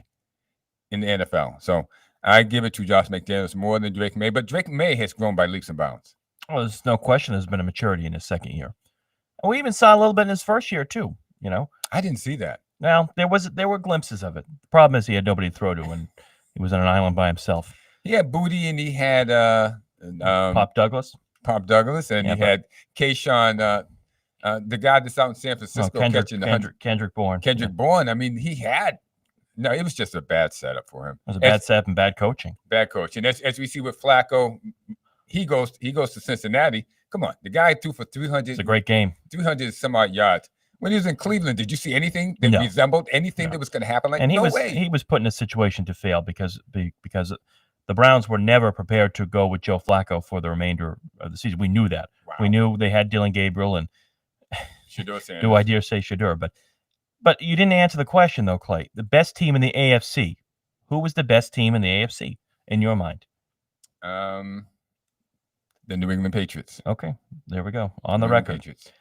in the NFL. So I give it to Josh McDaniels more than Drake May. But Drake May has grown by leaps and bounds. Well, there's no question there's been a maturity in his second year. And we even saw a little bit in his first year, too. I didn't see that. Well, there were glimpses of it. The problem is he had nobody to throw to, and he was on an island by himself. He had Booty, and he had Pop Douglas, and he had Kayshawn, the guy that's out in San Francisco catching Kendrick Bourne. Bourne. I mean, it was just a bad setup for him. It was a bad setup and bad coaching. Bad coaching. As we see with Flacco, he goes to Cincinnati. Come on, the guy threw for 300. It's a great game. 300 some odd yards. When he was in Cleveland, did you see anything that resembled anything that was going to happen? He was put in a situation to fail because the Browns were never prepared to go with Joe Flacco for the remainder of the season. We knew that. Wow. We knew they had Dylan Gabriel and do I dare say Shedeur, but you didn't answer the question though, Clay. The best team in the AFC. Who was the best team in the AFC in your mind? The New England Patriots. Okay, there we go on the record. Patriots.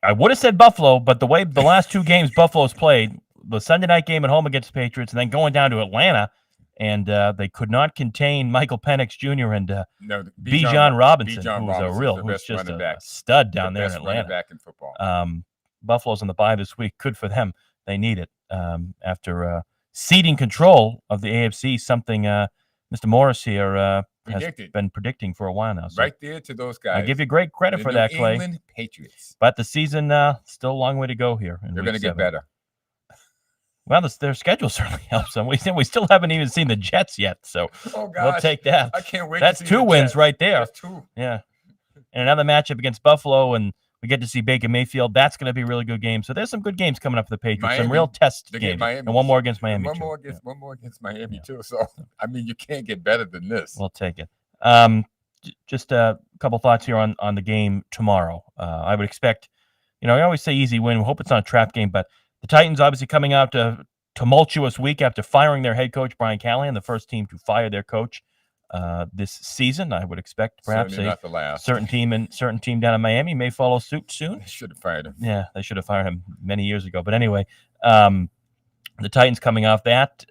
I would have said Buffalo, but the way the last 2 games Buffalo's played, the Sunday night game at home against the Patriots, and then going down to Atlanta, and they could not contain Michael Penix Jr. and Bijan Robinson, who's just a stud down there in Atlanta. Back in football. Buffalo's on the bye this week. Good for them. They need it after ceding control of the AFC, something Mr. Morris here has been predicting for a while now. So right there to those guys. I give you great credit for that, Clay. England Patriots. But the season still a long way to go here. They're going to get better. Well, their schedule certainly helps them. We still haven't even seen the Jets yet, so we'll take that. I can't wait. That's to see 2 wins right there. That's 2. Yeah, and another matchup against Buffalo, and we get to see Baker Mayfield. That's going to be a really good game. So there's some good games coming up for the Patriots. Some real test games, and one more against Miami. One more against Miami too. So I mean, you can't get better than this. We'll take it. Just a couple thoughts here on the game tomorrow. I would expect, I always say easy win. We hope it's not a trap game, but the Titans obviously coming out a tumultuous week after firing their head coach, Brian Callahan, the first team to fire their coach this season. I would expect perhaps a certain team down in Miami may follow suit soon. They should have fired him. Yeah, they should have fired him many years ago. But anyway, the Titans coming off that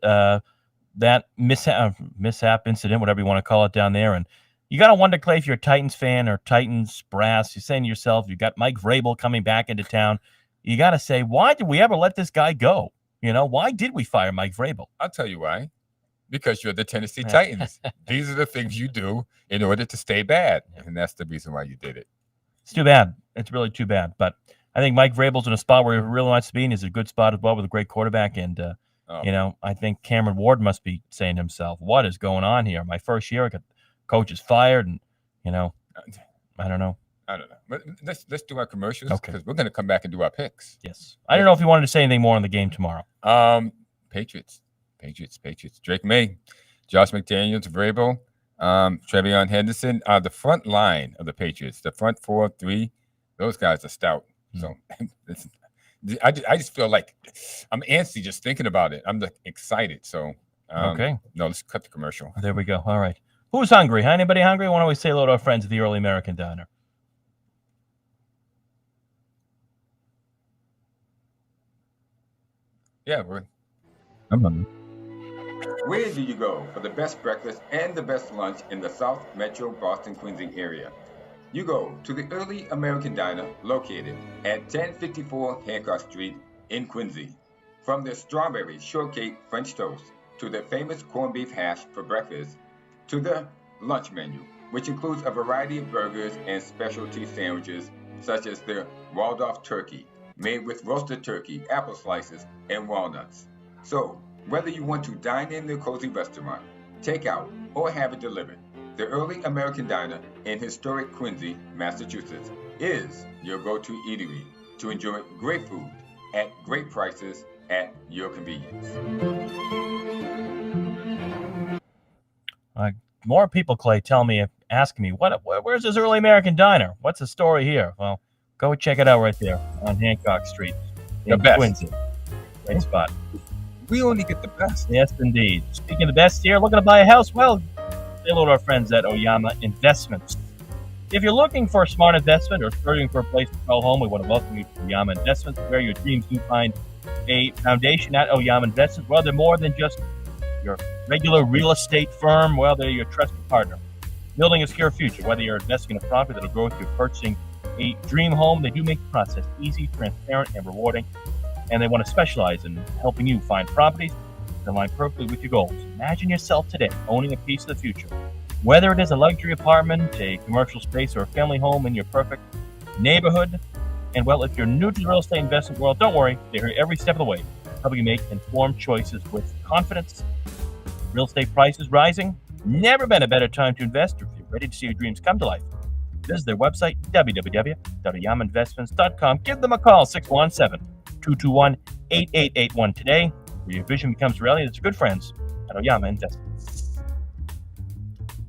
mishap incident, whatever you want to call it down there. And you got to wonder, Clay, if you're a Titans fan or Titans brass, you're saying to yourself, you got Mike Vrabel coming back into town. You got to say, why did we ever let this guy go? Why did we fire Mike Vrabel? I'll tell you why. Because you're the Tennessee Titans. These are the things you do in order to stay bad. And that's the reason why you did it. It's too bad. It's really too bad. But I think Mike Vrabel's in a spot where he really wants to be, and he's a good spot as well with a great quarterback. And, I think Cameron Ward must be saying to himself, what is going on here? My first year, I got coach is fired, and, I don't know. But let's do our commercials because we're going to come back and do our picks. Yes. I don't know if you wanted to say anything more on the game tomorrow. Patriots. Drake May, Josh McDaniels, Vrabel, Trevion Henderson are the front line of the Patriots. The front 4-3, those guys are stout. So I just feel like I'm antsy just thinking about it. I'm excited. So no, let's cut the commercial. There we go. All right. Who's hungry? Anybody hungry? Why don't we say hello to our friends at the Early American Diner? Yeah, I'm hungry. Where do you go for the best breakfast and the best lunch in the South Metro Boston, Quincy area? You go to the Early American Diner located at 1054 Hancock Street in Quincy. From their strawberry shortcake French toast to their famous corned beef hash for breakfast to the lunch menu, which includes a variety of burgers and specialty sandwiches such as the Waldorf turkey, made with roasted turkey, apple slices, and walnuts. So, whether you want to dine in their cozy restaurant, take out, or have it delivered, the Early American Diner in historic Quincy, Massachusetts, is your go-to eatery to enjoy great food at great prices at your convenience. More people, Clay, ask me, where's this Early American Diner? What's the story here? Well, go check it out right there on Hancock Street in Quincy. Great spot. We only get the best. Yes, indeed. Speaking of the best here, looking to buy a house? Well, say hello to our friends at Oyama Investments. If you're looking for a smart investment or searching for a place to call home, we want to welcome you to Oyama Investments, where your dreams do find a foundation at Oyama Investments. Well, they're more than just your regular real estate firm. Well, they're your trusted partner. Building a secure future, whether you're investing in a property that will grow through purchasing a dream home, they do make the process easy, transparent, and rewarding. And they want to specialize in helping you find properties that align perfectly with your goals. Imagine yourself today owning a piece of the future. Whether it is a luxury apartment, a commercial space, or a family home in your perfect neighborhood. And well, if you're new to the real estate investment world, don't worry. They're here every step of the way, helping you make informed choices with confidence. Real estate prices rising. Never been a better time to invest. If you're ready to see your dreams come to life, visit their website, www.oyamainvestments.com. Give them a call, 617-221-8881 today, where your vision becomes reality. It's good friends at Oyama Investments.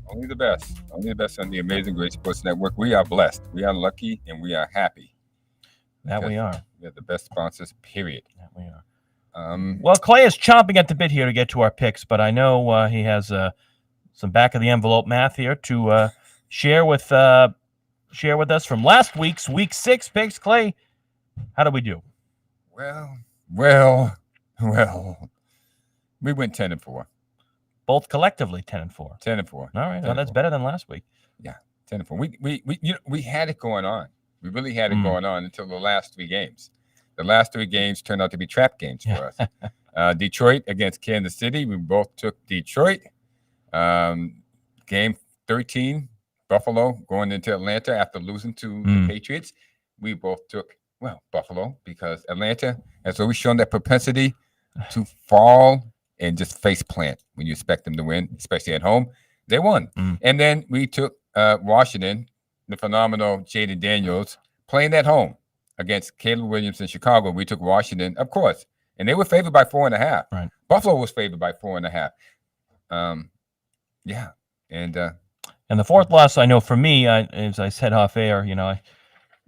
Only the best on the Amazing Great Sports Network. We are blessed. We are lucky, and we are happy. That we are. We have the best sponsors, period. That we are. Well, Clay is chomping at the bit here to get to our picks, but I know he has some back-of-the-envelope math here to share with us from last week's Week 6 picks. Clay, how do we do? Well, we went 10-4. both collectively 10-4. 10-4. All right, well, that's better than last week. Yeah, 10-4. We had it going on. We really had it going on until the last 3 games. The last 3 games turned out to be trap games for us. Detroit against Kansas City. We both took Detroit. Game 13, Buffalo going into Atlanta after losing to the Patriots. We both took, Buffalo, because Atlanta has always shown that propensity to fall and just face plant when you expect them to win, especially at home. They won. And then we took Washington, the phenomenal Jaden Daniels, playing at home against Caleb Williams in Chicago. We took Washington, of course, and they were favored by 4.5. Right. Buffalo was favored by 4.5. And the fourth loss, I know for me, as I said off air,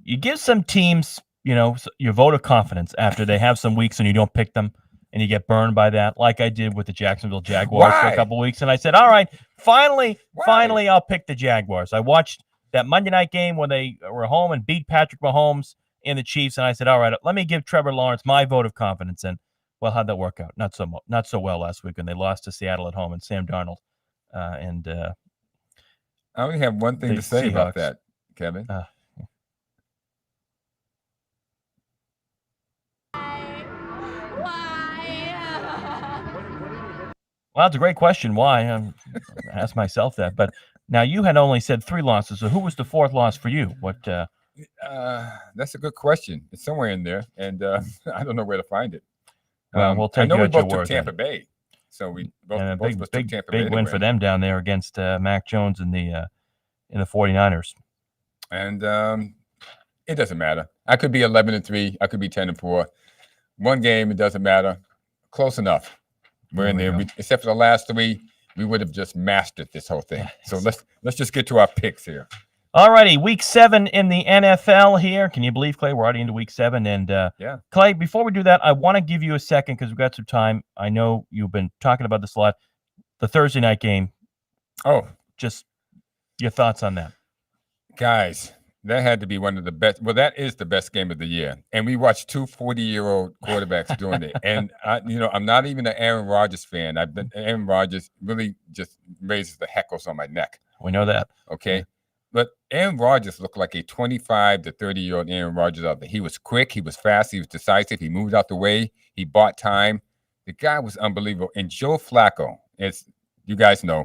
you give some teams, your vote of confidence after they have some weeks and you don't pick them and you get burned by that, like I did with the Jacksonville Jaguars for a couple of weeks. And I said, all right, finally, I'll pick the Jaguars. I watched that Monday night game when they were home and beat Patrick Mahomes and the Chiefs. And I said, all right, let me give Trevor Lawrence my vote of confidence. And, well, how'd that work out? Not so well last week when they lost to Seattle at home and Sam Darnold. I only have one thing to say about that, Kevin. Well, it's a great question. Why? I asked myself that. But now you had only said 3 losses. So who was the 4th loss for you? What? That's a good question. It's somewhere in there, and I don't know where to find it. Well, we'll take I know you we at your both took word, Tampa Bay. So we both took Tampa Bay. Big win for them down there against Mac Jones in the 49ers. And it doesn't matter. I could be 11-3. I could be 10-4. One game, it doesn't matter. Close enough. We're in there. Except for the last 3, we would have just mastered this whole thing. So let's just get to our picks here. All righty, Week 7 in the NFL here. Can you believe, Clay? We're already into Week 7. And Clay, before we do that, I want to give you a second because we've got some time. I know you've been talking about this a lot. The Thursday night game. Oh, just your thoughts on that. Guys, that had to be one of the best. Well, that is the best game of the year. And we watched 2 40-year-old quarterbacks doing it. And, I'm not even an Aaron Rodgers fan. Aaron Rodgers really just raises the heckles on my neck. We know that. Okay. Yeah. But Aaron Rodgers looked like a 25 to 30-year-old Aaron Rodgers out there. He was quick. He was fast. He was decisive. He moved out the way. He bought time. The guy was unbelievable. And Joe Flacco, as you guys know,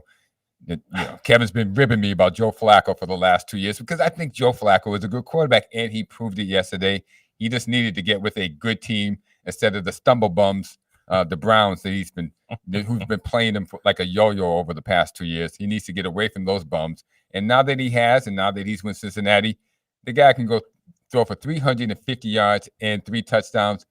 Kevin's been ribbing me about Joe Flacco for the last 2 years because I think Joe Flacco is a good quarterback, and he proved it yesterday. He just needed to get with a good team instead of the stumble bums, the Browns who's been playing him like a yo-yo over the past 2 years. He needs to get away from those bums. And now that he's with Cincinnati, the guy can go throw for 350 yards and 3 touchdowns.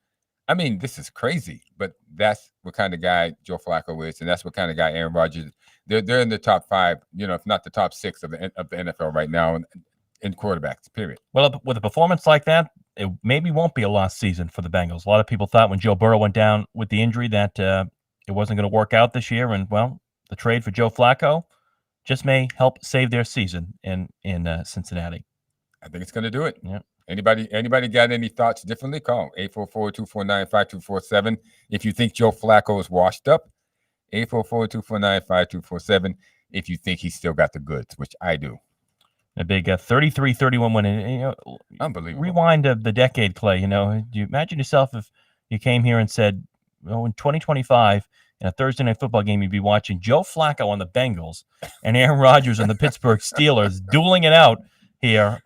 I mean, this is crazy, but that's what kind of guy Joe Flacco is, and that's what kind of guy Aaron Rodgers is. They're in the top 5, if not the top 6 of the NFL right now in quarterbacks, period. Well, with a performance like that, it maybe won't be a lost season for the Bengals. A lot of people thought when Joe Burrow went down with the injury that it wasn't going to work out this year, and, well, the trade for Joe Flacco just may help save their season in Cincinnati. I think it's going to do it. Yeah. Anybody got any thoughts differently? Call 844-249-5247. If you think Joe Flacco is washed up, 844-249-5247. If you think he's still got the goods, which I do. A big 33-31 win. Unbelievable. Rewind of the decade, Clay. Do you imagine yourself if you came here and said, in 2025, in a Thursday night football game, you'd be watching Joe Flacco on the Bengals and Aaron Rodgers on the Pittsburgh Steelers dueling it out here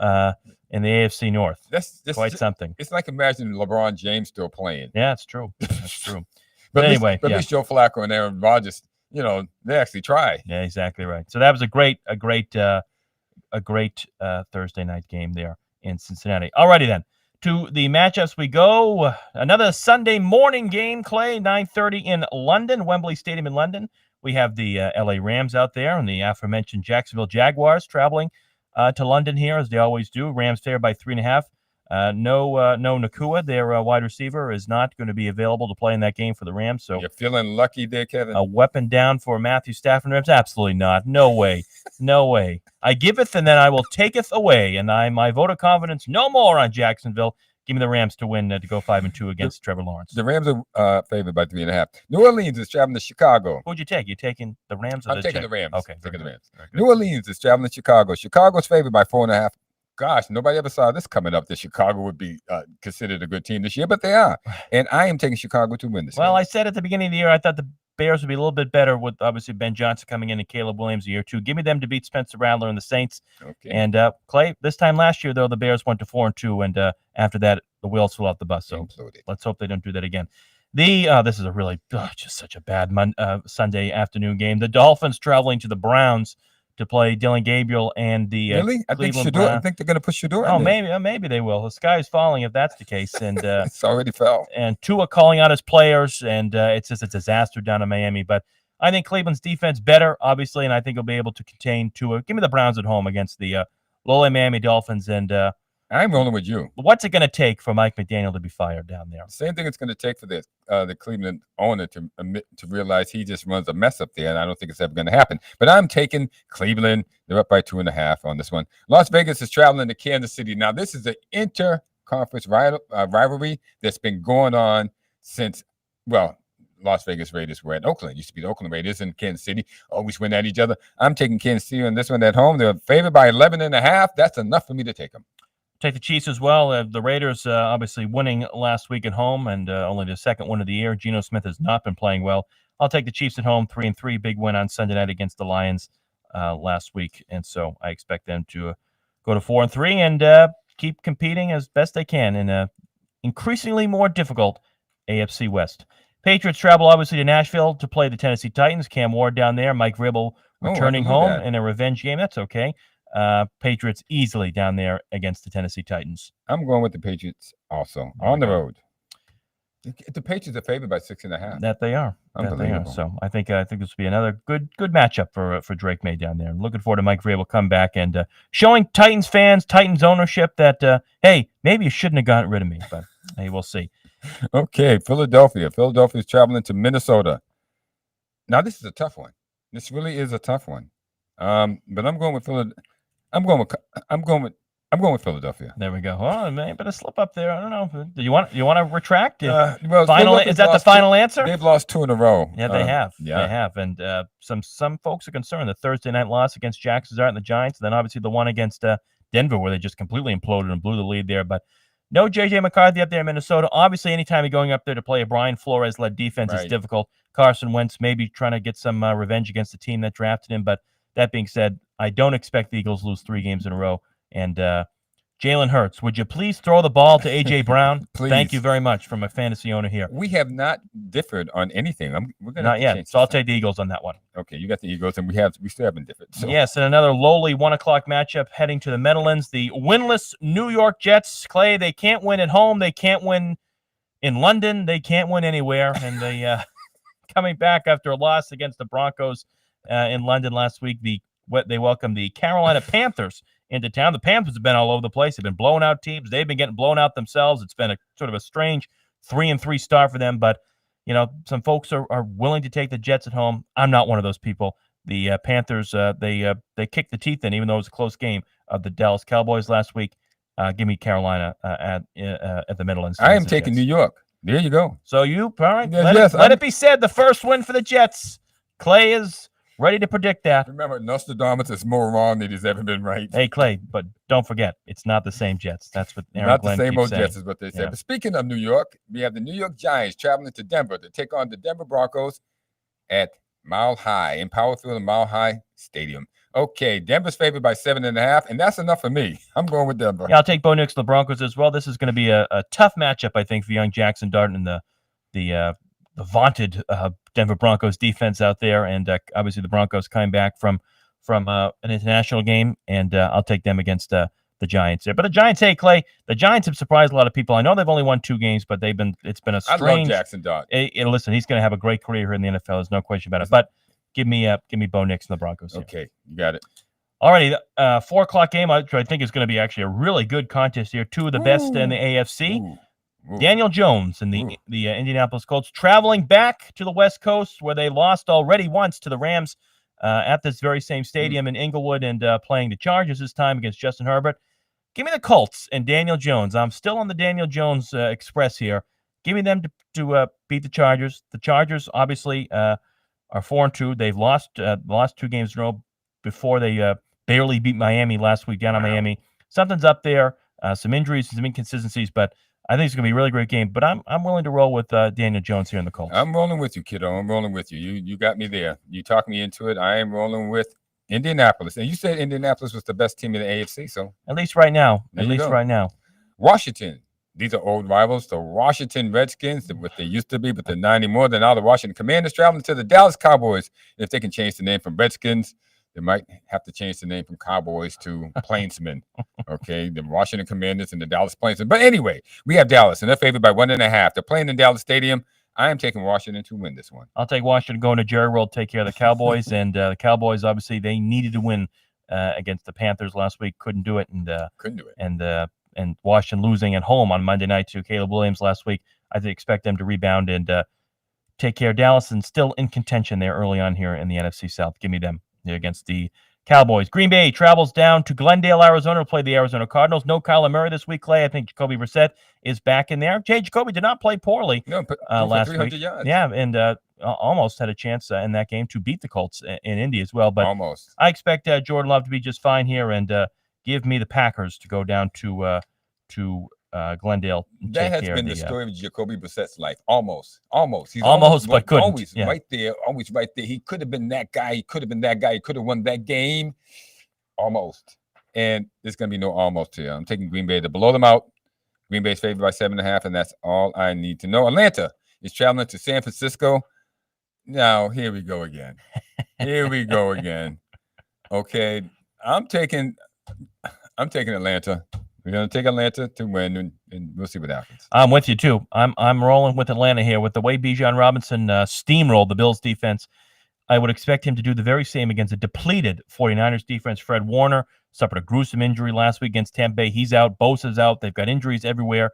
in the AFC North. That's quite something. It's like imagining LeBron James still playing. Yeah, it's true. That's true. But anyway, at least Joe Flacco and Aaron Rodgers, they actually try. Yeah, exactly right. So that was a great Thursday night game there in Cincinnati. All righty then. To the matchups we go. Another Sunday morning game, Clay, 9:30 in London, Wembley Stadium in London. We have the LA Rams out there and the aforementioned Jacksonville Jaguars traveling to London here, as they always do. Rams favored by 3.5. No Nakua, their wide receiver, is not going to be available to play in that game for the Rams. So you're feeling lucky there, Kevin? A weapon down for Matthew Stafford and Rams? Absolutely not. No way. No way. I giveth and then I will taketh away. And my vote of confidence no more on Jacksonville. Give me the Rams to win to go 5-2 against Trevor Lawrence. The Rams are favored by 3.5. New Orleans is traveling to Chicago. Who'd you take? You taking the Rams? Or I'm taking the Rams. Okay, taking the Rams. Very good. New Orleans is traveling to Chicago. Chicago's favored by 4.5. Gosh, nobody ever saw this coming up that Chicago would be considered a good team this year, but they are. And I am taking Chicago to win this. Well, game. I said at the beginning of the year, I thought the Bears would be a little bit better with obviously Ben Johnson coming in and Caleb Williams in year 2. Give me them to beat Spencer Rattler and the Saints. Okay. And Clay, this time last year, though, the Bears went to 4-2, and after that, the wheels fell off the bus. So let's hope they don't do that again. This is a really just such a bad Sunday afternoon game. The Dolphins traveling to the Browns to play Dylan Gabriel and the really? I think Browns. I think they're going to put Shador. Oh, maybe they will. The sky is falling if that's the case. And it's already fell. And Tua calling out his players, and it's just a disaster down in Miami. But I think Cleveland's defense better, obviously, and I think he'll be able to contain Tua. Give me the Browns at home against the lowly Miami Dolphins. And I'm rolling with you. What's it going to take for Mike McDaniel to be fired down there? Same thing it's going to take for the Cleveland owner to realize he just runs a mess up there, and I don't think it's ever going to happen. But I'm taking Cleveland. They're up by 2.5 on this one. Las Vegas is traveling to Kansas City. Now, this is an inter-conference rivalry that's been going on since, Las Vegas Raiders were at Oakland. It used to be the Oakland Raiders in Kansas City. Always win at each other. I'm taking Kansas City on this one at home. They're favored by 11.5. That's enough for me to take them. Take the Chiefs as well. The Raiders obviously winning last week at home and only the second win of the year. Geno Smith has not been playing well. I'll take the Chiefs at home, 3-3. Big win on Sunday night against the Lions last week. And so I expect them to go to 4-3 and keep competing as best they can in a increasingly more difficult AFC West. Patriots travel obviously to Nashville to play the Tennessee Titans. Cam Ward down there. Mike Vrabel returning home in a revenge game. That's okay. Patriots easily down there against the Tennessee Titans. I'm going with the Patriots also on the road. The Patriots are favored by 6.5. That they are. Unbelievable. So I think this will be another good matchup for Drake May down there. I'm looking forward to Mike Vrabel come back and showing Titans fans, Titans ownership that hey, maybe you shouldn't have gotten rid of me, but hey, we'll see. Okay, Philadelphia. Philadelphia is traveling to Minnesota. Now this is a tough one. This really is a tough one. But I'm going with Philadelphia. I'm going with Philadelphia. There we go. Well, maybe a slip up there. I don't know. Do you want to retract? Is that the final answer? They've lost 2 in a row. Yeah, they have. Yeah. They have. And some folks are concerned. The Thursday night loss against Jacksonville and the Giants, and then obviously the one against Denver where they just completely imploded and blew the lead there. But no J.J. McCarthy up there in Minnesota. Obviously, anytime you're going up there to play a Brian Flores-led defense, it's difficult. Carson Wentz maybe trying to get some revenge against the team that drafted him. But that being said, I don't expect the Eagles to lose 3 games in a row. And Jalen Hurts, would you please throw the ball to A.J. Brown? Please. Thank you very much from a fantasy owner here. We have not differed on anything. We're gonna not yet. So I'll take the Eagles on that one. Okay, you got the Eagles, and we still haven't differed. So. Yes, and another lowly 1:00 matchup heading to the Meadowlands. The winless New York Jets. Clay, they can't win at home. They can't win in London. They can't win anywhere. And they coming back after a loss against the Broncos in London last week. They welcomed the Carolina Panthers into town. The Panthers have been all over the place. They've been blowing out teams. They've been getting blown out themselves. It's been a sort of a strange 3-3 start for them. But, some folks are willing to take the Jets at home. I'm not one of those people. The Panthers, they kicked the teeth in, even though it was a close game, of the Dallas Cowboys last week. Give me Carolina at the Midlands. I am taking New York. There you go. So all right. Let it be said, the first win for the Jets. Clay is ready to predict that. Remember, Nostradamus is more wrong than he's ever been right. Hey, Clay, but don't forget, it's not the same Jets. That's what Aaron Not Glenn the same old saying. Jets is what they say. Yeah. But speaking of New York, we have the New York Giants traveling to Denver to take on the Denver Broncos at Mile High, in Power Field and Mile High Stadium. Okay, Denver's favored by 7.5, and that's enough for me. I'm going with Denver. Yeah, I'll take Bo Nix and the Broncos as well. This is going to be a tough matchup, I think, for young Jackson Dart and the vaunted Denver Broncos defense out there, and obviously the Broncos coming back from an international game, and I'll take them against the Giants there. But the Giants, hey Clay, the Giants have surprised a lot of people. I know they've only won 2 games, but it's been a strange. I love Jackson Dart. Listen, he's going to have a great career here in the NFL. There's no question about it. But give me Bo Nix and the Broncos here. Okay, you got it. Alrighty, 4:00 game, which I think is going to be actually a really good contest here. 2 of the best in the AFC. Ooh. Daniel Jones and the Indianapolis Colts traveling back to the West Coast where they lost already once to the Rams at this very same stadium in Inglewood and playing the Chargers this time against Justin Herbert. Give me the Colts and Daniel Jones. I'm still on the Daniel Jones express here. Give me them to beat the Chargers. The Chargers obviously are 4-2. They've lost 2 games in a row before they barely beat Miami last week down in Miami. Something's up there. Some injuries, some inconsistencies, but I think it's going to be a really great game. But I'm willing to roll with Daniel Jones here in the Colts. I'm rolling with you, kiddo. I'm rolling with you. You got me there. You talked me into it. I am rolling with Indianapolis. And you said Indianapolis was the best team in the AFC, so at least right now. Right now. Washington. These are old rivals. The Washington Redskins, what they used to be, but they're not anymore. They're now the Washington Commanders traveling to the Dallas Cowboys. If they can change the name from Redskins, they might have to change the name from Cowboys to Plainsmen. Okay, the Washington Commanders and the Dallas Plainsmen. But anyway, we have Dallas, and they're favored by 1.5. They're playing in Dallas Stadium. I am taking Washington to win this one. I'll take Washington going to Jerry World, take care of the Cowboys. And the Cowboys, obviously, they needed to win against the Panthers last week. Couldn't do it. Couldn't do it. And Washington losing at home on Monday night to Caleb Williams last week. I expect them to rebound and take care of Dallas, and still in contention there early on here in the NFC South. Give me them against the Cowboys. Green Bay travels down to Glendale, Arizona to play the Arizona Cardinals. No Kyler Murray this week, Clay. I think Jacoby Brissett is back in there. Jacoby did not play poorly last week. Yards. Yeah, and almost had a chance in that game to beat the Colts in Indy as well. But almost. I expect Jordan Love to be just fine here, and give me the Packers to go down to Glendale. That has been the story of Jacoby Brissett's life. Almost. He's but couldn't. Always right there. He could have been that guy. He could have won that game. Almost. And there's going to be no almost here. I'm taking Green Bay to blow them out. Green Bay's favored by 7.5, and that's all I need to know. Atlanta is traveling to San Francisco. Now, here we go again. Okay. I'm taking Atlanta. We're going to take Atlanta to win, and we'll see what happens. I'm with you, too. I'm rolling with Atlanta here. With the way Bijan Robinson steamrolled the Bills' defense, I would expect him to do the very same against a depleted 49ers defense. Fred Warner suffered a gruesome injury last week against Tampa Bay. He's out. Bosa's out. They've got injuries everywhere.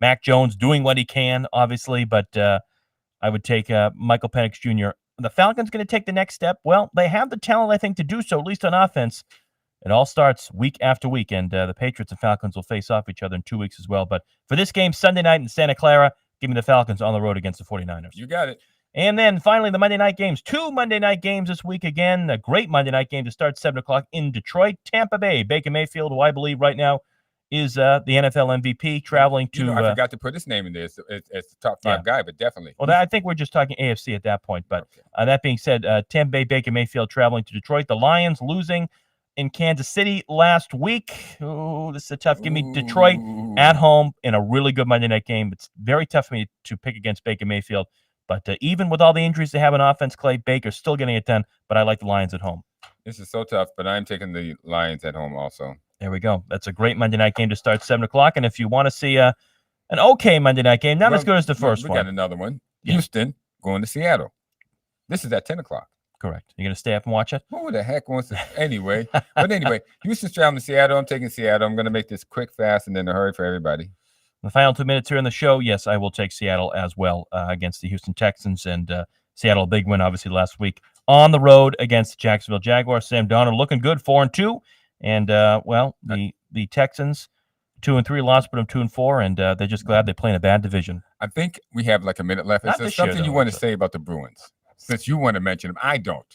Mac Jones doing what he can, obviously, but I would take Michael Penix Jr. The Falcons going to take the next step. Well, they have the talent, I think, to do so, at least on offense. It all starts week after week, and the Patriots and Falcons will face off each other in 2 weeks as well. But for this game, Sunday night in Santa Clara, give me the Falcons on the road against the 49ers. You got it. And then finally, the Monday night games. 2 Monday night games this week again. A great Monday night game to start 7 o'clock in Detroit. Tampa Bay, Baker Mayfield, who I believe right now is the NFL MVP, traveling to... I forgot to put his name in there as the top 5 guy, but definitely. Well, I think we're just talking AFC at that point. But that being said, Tampa Bay, Baker Mayfield traveling to Detroit. The Lions losing in Kansas City last week. Oh, this is tough. Give me Detroit at home in a really good Monday night game. It's very tough for me to pick against Baker Mayfield. But even with all the injuries they have in offense, Clay, Baker's still getting it done. But I like the Lions at home. This is so tough, but I'm taking the Lions at home also. There we go. That's a great Monday night game to start 7 o'clock. And if you want to see an okay Monday night game, not as good as the first one. We got another one. Houston going to Seattle. This is at 10 o'clock. Correct. You're going to stay up and watch it? Who the heck wants to? Anyway. But anyway, Houston's traveling to Seattle. I'm taking Seattle. I'm going to make this quick, fast, and in a hurry for everybody. The final 2 minutes here in the show, yes, I will take Seattle as well against the Houston Texans. And Seattle, a big win, obviously, last week on the road against the Jacksonville Jaguars. Sam Darnold looking good, 4-2. And, the Texans, 2-3, lost, but 2-4, and they're just glad they play in a bad division. I think we have like a minute left. Is there something you want to say about the Bruins? Since you want to mention them, I don't.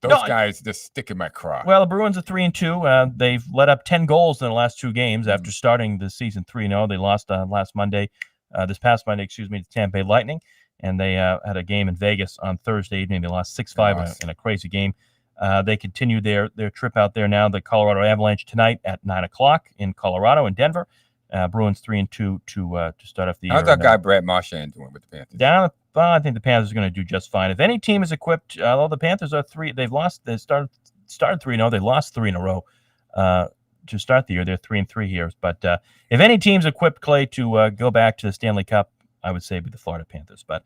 Those guys just stick in my craw. Well, the Bruins are 3-2. They've let up 10 goals in the last 2 games after starting the season 3-0. They lost this past Monday, to Tampa Bay Lightning, and they had a game in Vegas on Thursday evening. They lost 6-5 in a crazy game. They continue their trip out there now. The Colorado Avalanche tonight at 9 o'clock in Colorado and Denver. Bruins 3-2 to start off the year. How's that guy Brad Marchand doing with the Panthers? I think the Panthers are going to do just fine. If any team is equipped, although the Panthers are 3, they've lost. They started 3-0. They lost 3 in a row to start the year. They're 3-3 here. But if any team's equipped, Clay, to go back to the Stanley Cup, I would say it'd be the Florida Panthers. But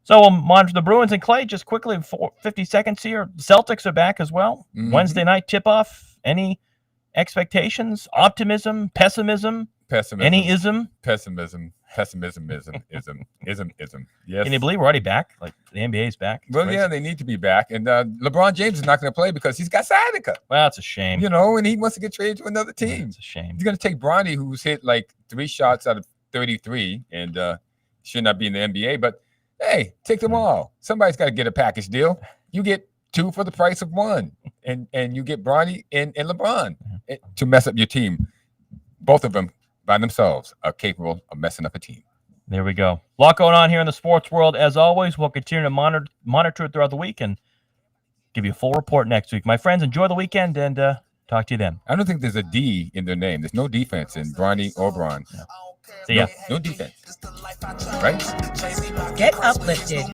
so we'll monitor the Bruins. And Clay, just quickly, 50 seconds here. The Celtics are back as well. Mm-hmm. Wednesday night tip-off. Any expectations, optimism, pessimism? Pessimism. Any ism? Pessimism. Ism. Yes. Can you believe we're already back? Like the NBA's back. It's Well, crazy. yeah, they need to be back. And LeBron James is not going to play because he's got sciatica. Well, it's a shame. And he wants to get traded to another team. It's a shame. He's going to take Bronny, who's hit like 3 shots out of 33 and should not be in the NBA. But, hey, take them all. Somebody's got to get a package deal. You get 2 for the price of 1. And you get Bronny and LeBron to mess up your team. Both of them by themselves are capable of messing up a team. There we go. A lot going on here in the sports world. As always, we'll continue to monitor it throughout the week and give you a full report next week. My friends, enjoy the weekend and talk to you then. I don't think there's a D in their name. There's no defense in Bronny or Bron. See ya. No defense. Right? Get uplifted